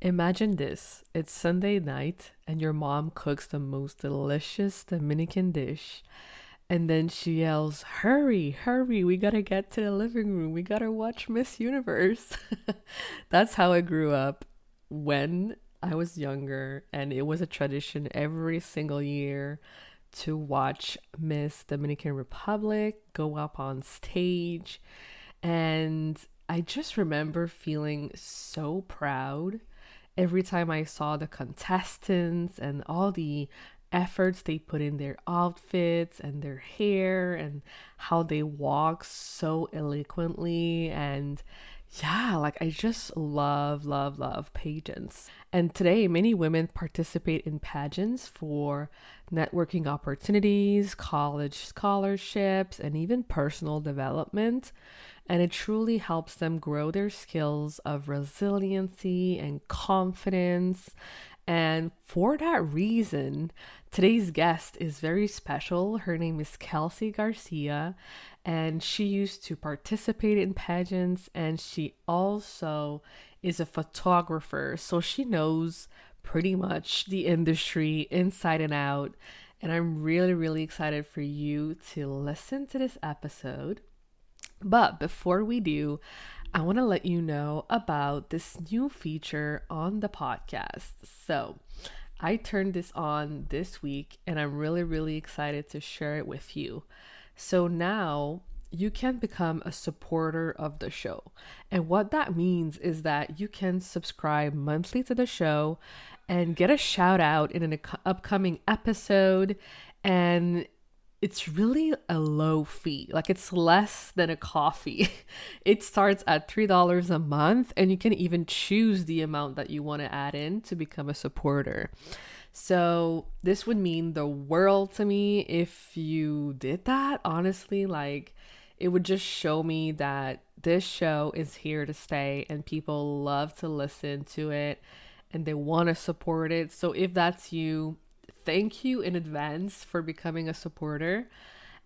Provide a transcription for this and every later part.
Imagine this. It's Sunday night and your mom cooks the most delicious Dominican dish. And then she yells, "Hurry, hurry, we gotta get to the living room. We gotta watch Miss Universe." That's how I grew up when I was younger. And it was a tradition every single year to watch Miss Dominican Republic go up on stage. And I just remember feeling so proud every time I saw the contestants and all the efforts they put in their outfits and their hair and how they walk so eloquently. And yeah, like I just love pageants. And today, many women participate in pageants for networking opportunities, college scholarships, and even personal development. And it truly helps them grow their skills of resiliency and confidence. And for that reason, today's guest is very special. Her name is Kelsey Garcia, and she used to participate in pageants, and she also is a photographer. So she knows pretty much the industry inside and out. And I'm really excited for you to listen to this episode. But before we do, I want to let you know about this new feature on the podcast. So, I turned this on this week and I'm really excited to share it with you. So, now you can become a supporter of the show. And what that means is that you can subscribe monthly to the show and get a shout out in an upcoming episode. And it's really a low fee. Like it's less than a coffee. It starts at $3 a month, and you can even choose the amount that you want to add in to become a supporter. So this would mean the world to me if you did that. Honestly, like it would just show me that this show is here to stay and people love to listen to it and they want to support it. So if that's you, thank you in advance for becoming a supporter.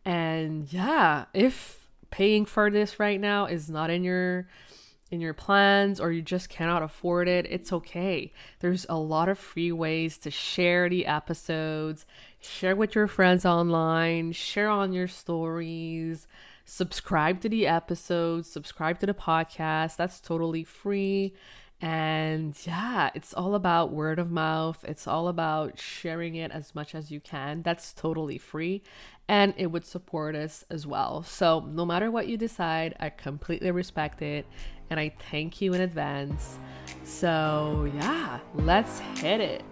And yeah, if paying for this right now is not in your plans or you just cannot afford it, it's okay. There's a lot of free ways to share the episodes, share with your friends online, share on your stories, subscribe to the episodes, subscribe to the podcast. That's totally free. And yeah, it's all about word of mouth. It's all about sharing it as much as you can. That's totally free. And it would support us as well. So no matter what you decide, I completely respect it. And I thank you in advance. So yeah, let's hit it.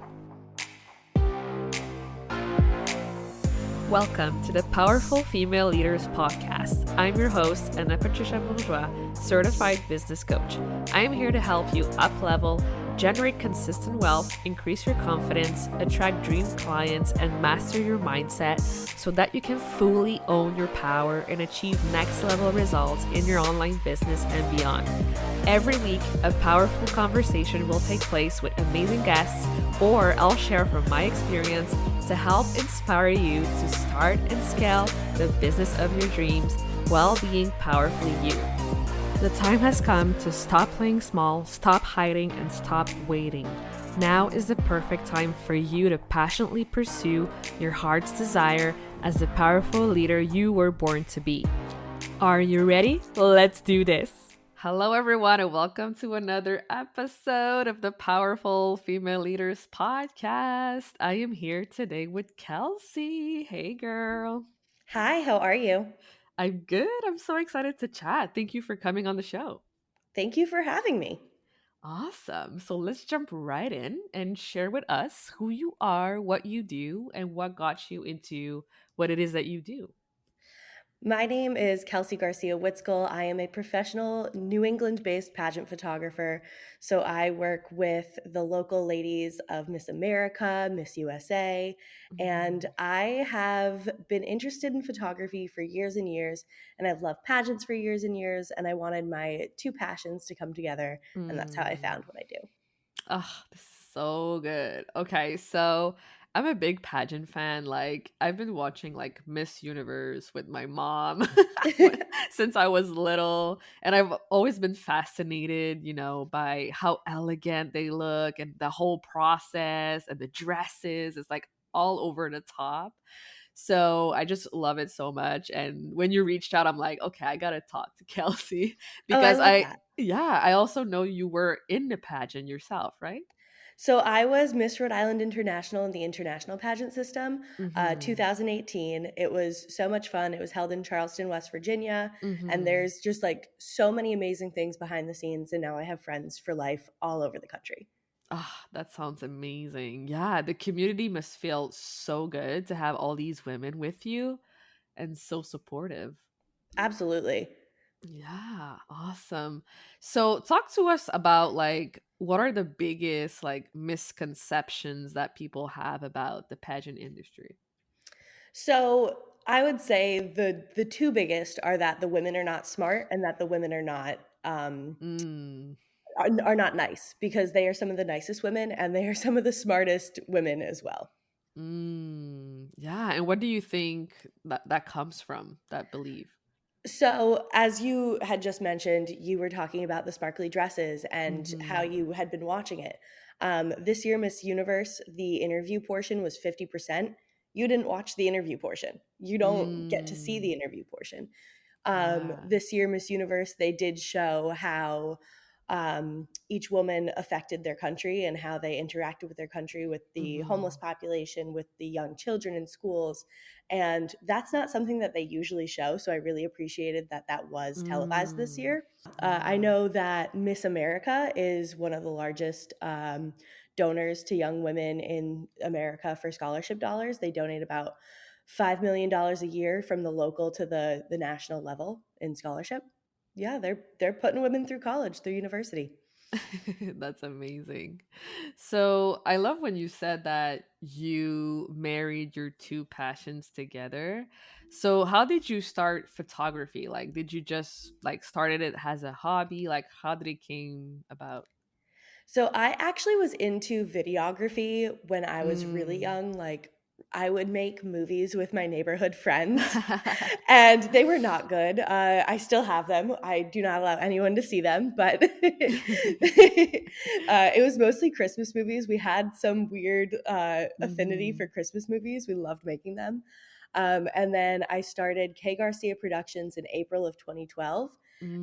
Welcome to the Powerful Female Leaders Podcast. I'm your host, Anna Patricia Bourgeois, certified business coach. I am here to help you up-level, generate consistent wealth, increase your confidence, attract dream clients, and master your mindset so that you can fully own your power and achieve next-level results in your online business and beyond. Every week, a powerful conversation will take place with amazing guests, or I'll share from my experience to help inspire you to start and scale the business of your dreams while being powerfully you. The time has come to stop playing small, stop hiding, and stop waiting. Now is the perfect time for you to passionately pursue your heart's desire as the powerful leader you were born to be. Are you ready? Let's do this. Hello, everyone, and welcome to another episode of the Powerful Female Leaders Podcast. I am here today with Kelsey. Hey, girl. Hi, how are you? I'm good. I'm so excited to chat. Thank you for coming on the show. Thank you for having me. Awesome. So let's jump right in and share with us who you are, what you do, and what got you into what it is that you do. My name is Kelsey Garcia Witzgall. I am a professional New England based pageant photographer. So I work with the local ladies of Miss America, Miss USA, and Mm, I have been interested in photography for years and years, and I've loved pageants for years and years, and I wanted my two passions to come together, and that's how I mm. found what I do. Oh, this is so good. Okay, so I'm a big pageant fan. Like I've been watching like Miss Universe with my mom when- since I was little, and I've always been fascinated, by how elegant they look and the whole process and the dresses. It's like all over the top. So I just love it so much. And when you reached out, I'm like, okay, I gotta talk to Kelsey Oh, I because love that. yeah, I also know you were in the pageant yourself, right? So I was Miss Rhode Island International in the international pageant system, Mm-hmm. 2018. It was so much fun. It was held in Charleston, West Virginia, and Mm-hmm. there's just like so many amazing things behind the scenes. And now I have friends for life all over the country. Ah, that sounds amazing. Yeah, the community must feel so good to have all these women with you and so supportive. Absolutely. Yeah, awesome. So talk to us about like what are the biggest like misconceptions that people have about the pageant industry? So I would say the two biggest are that the women are not smart and that the women Mm, are not nice because they are some of the nicest women and they are some of the smartest women as well. yeah. And what do you think that comes from, that belief? So, as you had just mentioned, you were talking about the sparkly dresses and how Mm-hmm. you had been watching it. This year, Miss Universe, the interview portion was 50%. You didn't watch the interview portion. You don't get to see the Mm, interview portion. yeah. This year, Miss Universe, they did show how each woman affected their country and how they interacted with their country, with the homeless Mm-hmm. population, with the young children in schools. And that's not something that they usually show. So I really appreciated that that was televised this Mm, year. I yeah. know that Miss America is one of the largest donors to young women in America for scholarship dollars. They donate about $5 million a year from the local to the national level in scholarship. Yeah, they're putting women through college, through university. That's amazing. So I love when you said that you married your two passions together. So how did you start photography? Like, did you just like started it as a hobby? Like, how did it came about? So I actually was into videography when I was really Mm. young. Like I would make movies with my neighborhood friends, and they were not good. I still have them. I do not allow anyone to see them, but it was mostly Christmas movies. We had some weird affinity Hmm. for Christmas movies. We loved making them. And then I started K Garcia Productions in April of 2012.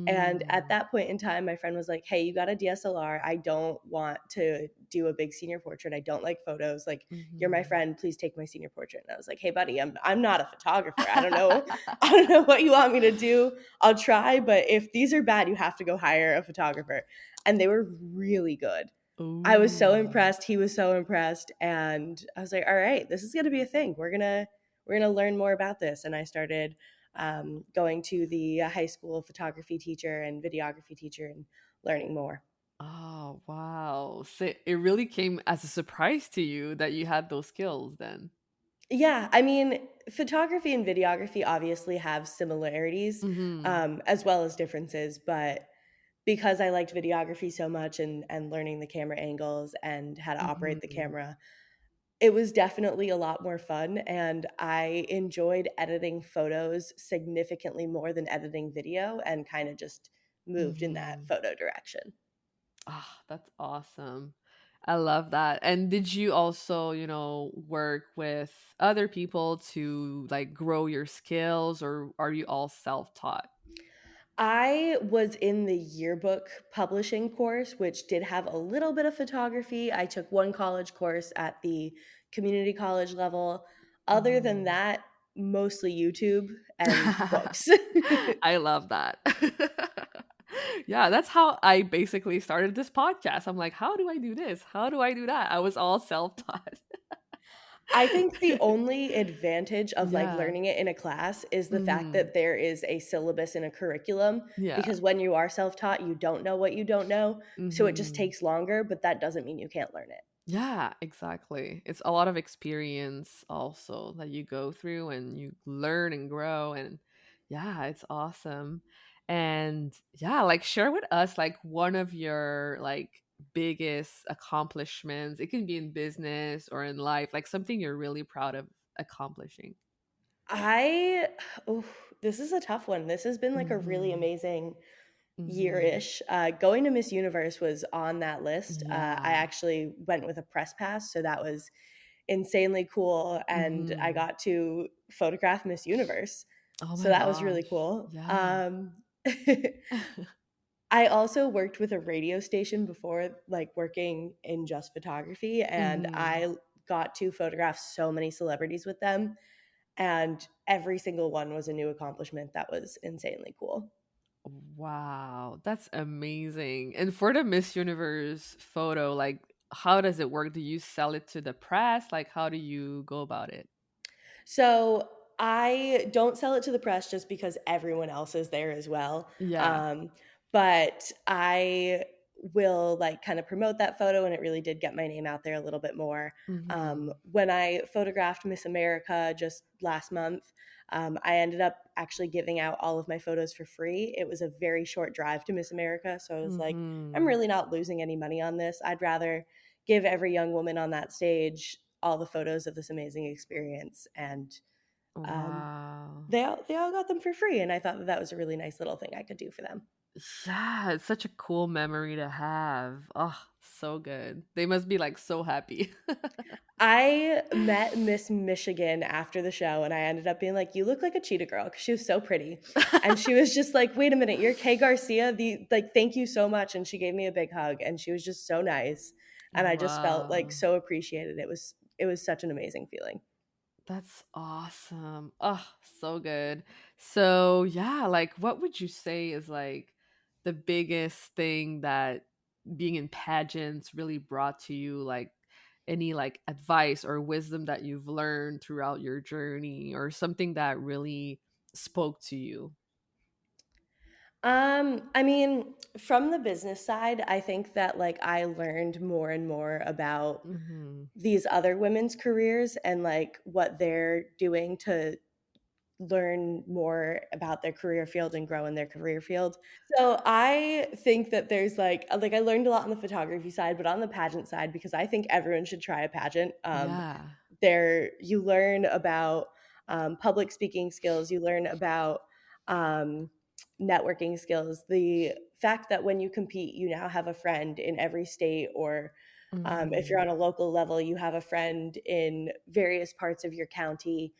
And at Mm. that point in time, my friend was like, "Hey, you got a DSLR. I don't want to do a big senior portrait. I don't like photos. Like, you're my Hmm. friend. Please take my senior portrait." And I was like, "Hey, buddy, I'm not a photographer. I don't know. I don't know what you want me to do. I'll try, but if these are bad, you have to go hire a photographer." And they were really good. I was so Ooh. impressed. He was so impressed, and I was like, "All right, this is going to be a thing. We're gonna learn more about this." And I started going to the high school photography teacher and videography teacher and learning more. Oh, wow. So it really came as a surprise to you that you had those skills then. Yeah, I mean, photography and videography obviously have similarities Hmm. as well as differences, but because I liked videography so much and learning the camera angles and how to operate the Hmm. camera, it was definitely a lot more fun, and I enjoyed editing photos significantly more than editing video and kinda just moved in that Hmm. photo direction. Ah, that's awesome. I love that. And did you also, work with other people to like grow your skills, or are you all self-taught? I was in the yearbook publishing course, which did have a little bit of photography. I took one college course at the community college level. Other than Hmm. that, mostly YouTube and books. I love that. Yeah, that's how I basically started this podcast. I'm like, how do I do this? How do I do that? I was all self-taught. I think the only advantage of, like, Yeah. learning it in a class is the fact Hmm. that there is a syllabus and a curriculum, Yeah. because when you are self-taught, you don't know what you don't know, so it just Hmm. takes longer, but that doesn't mean you can't learn it. Yeah, exactly. It's a lot of experience also that you go through and you learn and grow, and yeah, it's awesome. And yeah, like share with us like one of your like biggest accomplishments? It can be in business or in life, like something you're really proud of accomplishing. I oh, this is a tough one. This has been like a really Mhm. amazing Mhm. year-ish. Going to Miss Universe was on that list. I Yeah. actually went with a press pass, so that was insanely cool, and I Mhm. got to photograph Miss Universe. Oh So my that was really gosh. cool. Yeah. I also worked with a radio station before, like working in just photography, and Mhm. I got to photograph so many celebrities with them, and every single one was a new accomplishment that was insanely cool. Wow, that's amazing. And for the Miss Universe photo, like how does it work? Do you sell it to the press? Like how do you go about it? So I don't sell it to the press just because everyone else is there as well. Yeah. Um, but I will like kind of promote that photo, and it really did get my name out there a little bit more. Mhm. When I photographed Miss America just last month, I ended up actually giving out all of my photos for free. It was a very short drive to Miss America, so I was like, I'm Mhm. really not losing any money on this. I'd rather give every young woman on that stage all the photos of this amazing experience, and um, Wow. they all got them for free, and I thought that that was a really nice little thing I could do for them. Yeah, it's such a cool memory to have. Oh, so good. They must be like so happy. I met Miss Michigan after the show, and I ended up being like, "You look like a cheetah girl," because she was so pretty, and she was just like, "Wait a minute, you're Kay Garcia? The like, thank you so much," and she gave me a big hug, and she was just so nice, and I just felt like Wow. so appreciated. It was such an amazing feeling. That's awesome. Oh, so good. So, yeah, like what would you say is like the biggest thing that being in pageants really brought to you? Like any like advice or wisdom that you've learned throughout your journey or something that really spoke to you? I mean, from the business side, I think that like I learned more and more about Mhm. these other women's careers and like what they're doing to learn more about their career field and grow in their career field. So I think that there's like I learned a lot on the photography side, but on the pageant side, because I think everyone should try a pageant. Yeah. There you learn about public speaking skills, you learn about um, networking skills, the fact that when you compete you now have a friend in every state, or if you're Mhm. on a local level you have a friend in various parts of your county,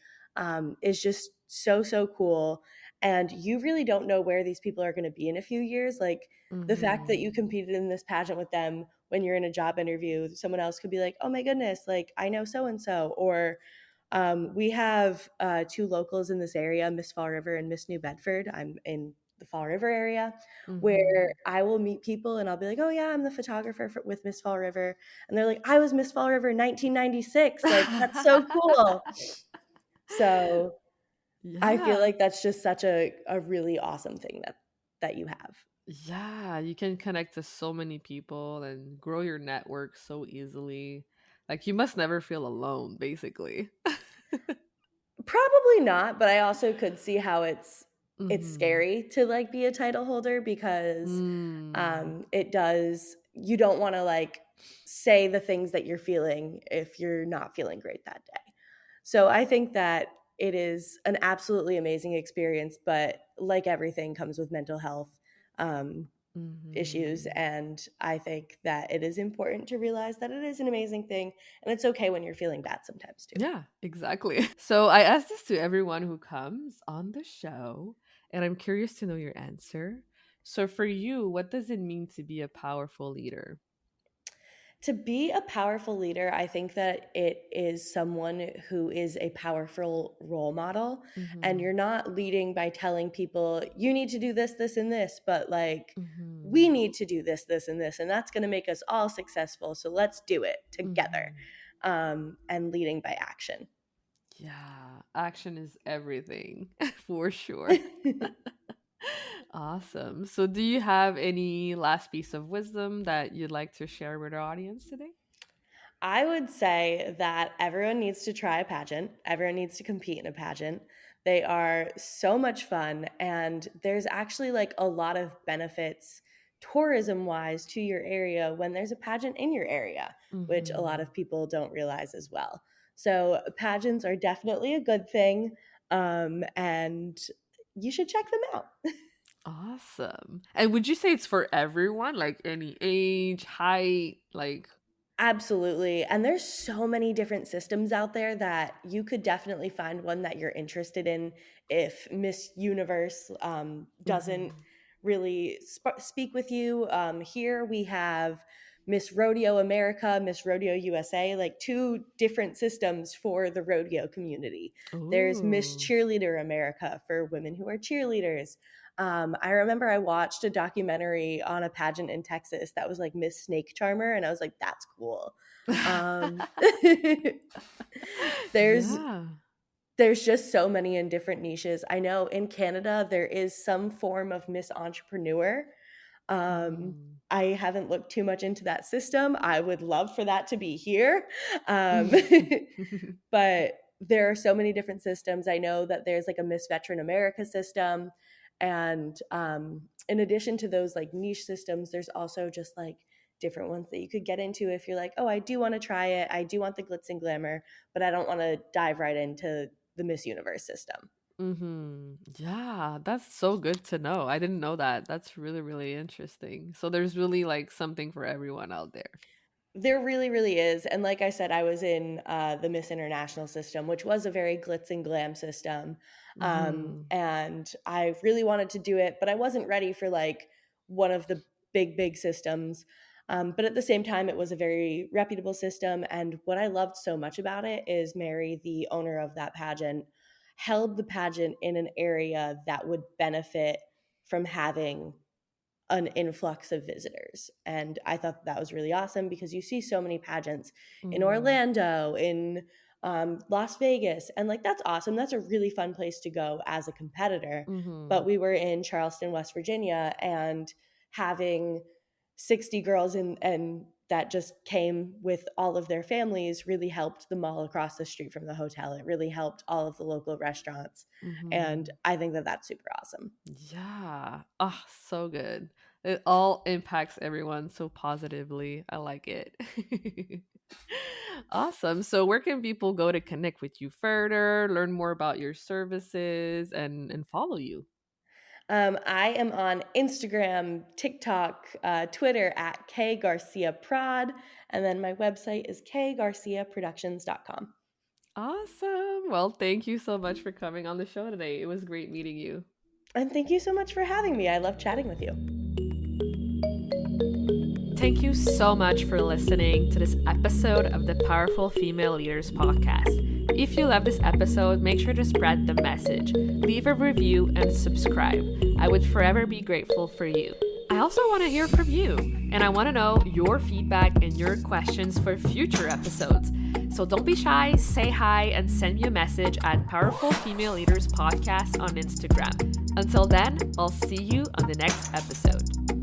is just so cool, and you really don't know where these people are going to be in a few years. Like the fact that Mhm. you competed in this pageant with them, when you're in a job interview someone else could be like, oh my goodness, like I know so and so. Or we have two locals in this area, Miss Fall River and Miss New Bedford. I'm in the Fall River area, where Mhm. I will meet people and I'll be like, oh yeah, I'm the photographer with Miss Fall River, and they're like, I was Miss Fall River 1996, like that's so cool. So I feel Yeah. like that's just such a really awesome thing that you have. Yeah, you can connect to so many people and grow your network so easily. Like you must never feel alone, basically. Probably not, but I also could see how it's Mhm. scary to, like, be a title holder, because, Mm. it does you don't wanna, like, say the things that you're feeling if you're not feeling great that day. So I think that it is an absolutely amazing experience, but like everything comes with mental health, um, issues, Mhm. and I think that it is important to realize that it is an amazing thing, and it's okay when you're feeling bad sometimes too. Yeah, exactly. So I ask this to everyone who comes on the show, and I'm curious to know your answer. So for you, what does it mean to be a powerful leader? To be a powerful leader, I think that it is someone who is a powerful role model. And Mhm. you're not leading by telling people, you need to do this, this, and this, but like, we Mhm. need to do this, this, and this. And that's going to make us all successful. So let's do it together. Mhm. And leading by action. Yeah, action is everything for sure. Awesome. So, do you have any last piece of wisdom that you'd like to share with our audience today? I would say that everyone needs to try a pageant. Everyone needs to compete in a pageant. They are so much fun, and there's actually like a lot of benefits tourism wise to your area when there's a pageant in your area, which a lot Mm-hmm. of people don't realize as well. So pageants are definitely a good thing, and you should check them out. Awesome. And would you say it's for everyone, like any age, height, like? Absolutely. And there's so many different systems out there that you could definitely find one that you're interested in if Miss Universe doesn't Mm-hmm. really speak with you. Here we have Miss Rodeo America, Miss Rodeo USA, like two different systems for the rodeo community. There's Miss Ooh. Cheerleader America for women who are cheerleaders. I remember I watched a documentary on a pageant in Texas that was like Miss Snake Charmer, and I was like, that's cool. Um, there's Yeah. there's just so many in different niches. I know in Canada there is some form of Miss Entrepreneur. Um, Mm. I haven't looked too much into that system. I would love for that to be here. Um, but there are so many different systems. I know that there's like a Miss Veteran America system. And in addition to those like niche systems, there's also just like different ones that you could get into if you're like, oh, I do want to try it. I do want the glitz and glamour, but I don't want to dive right into the Miss Universe system. Mm-hmm. Yeah, that's so good to know. I didn't know that. That's really, really interesting. So there's really like something for everyone out there. There really, really is. And like I said, I was in the Miss International system, which was a very glitz and glam system. Mm-hmm. And I really wanted to do it, but I wasn't ready for like one of the big, big systems. But at the same time, it was a very reputable system. And what I loved so much about it is Mary, the owner of that pageant, held the pageant in an area that would benefit from having an influx of visitors. And I thought that was really awesome because you see so many pageants in Mm-hmm. Orlando, in Las Vegas, and like that's awesome. That's a really fun place to go as a competitor. Mm-hmm. But we were in Charleston, West Virginia, and having 60 girls and that just came with all of their families really helped the mall across the street from the hotel. It really helped all of the local restaurants. And Mm-hmm. I think that that's super awesome. Yeah. Ah, so good. It all impacts everyone so positively. I like it. Awesome. So where can people go to connect with you further, learn more about your services and follow you? I am on Instagram, TikTok, Twitter at K Garcia Prod, and then my website is kgarciaproductions.com. Awesome. Well, thank you so much for coming on the show today. It was great meeting you. And thank you so much for having me. I love chatting with you. Thank you so much for listening to this episode of the Powerful Female Leaders podcast. If you love this episode, make sure to spread the message, leave a review, and subscribe. I would forever be grateful for you. I also want to hear from you, and I want to know your feedback and your questions for future episodes. So don't be shy, say hi, and send me a message at Powerful Female Leaders Podcast on Instagram. Until then, I'll see you on the next episode.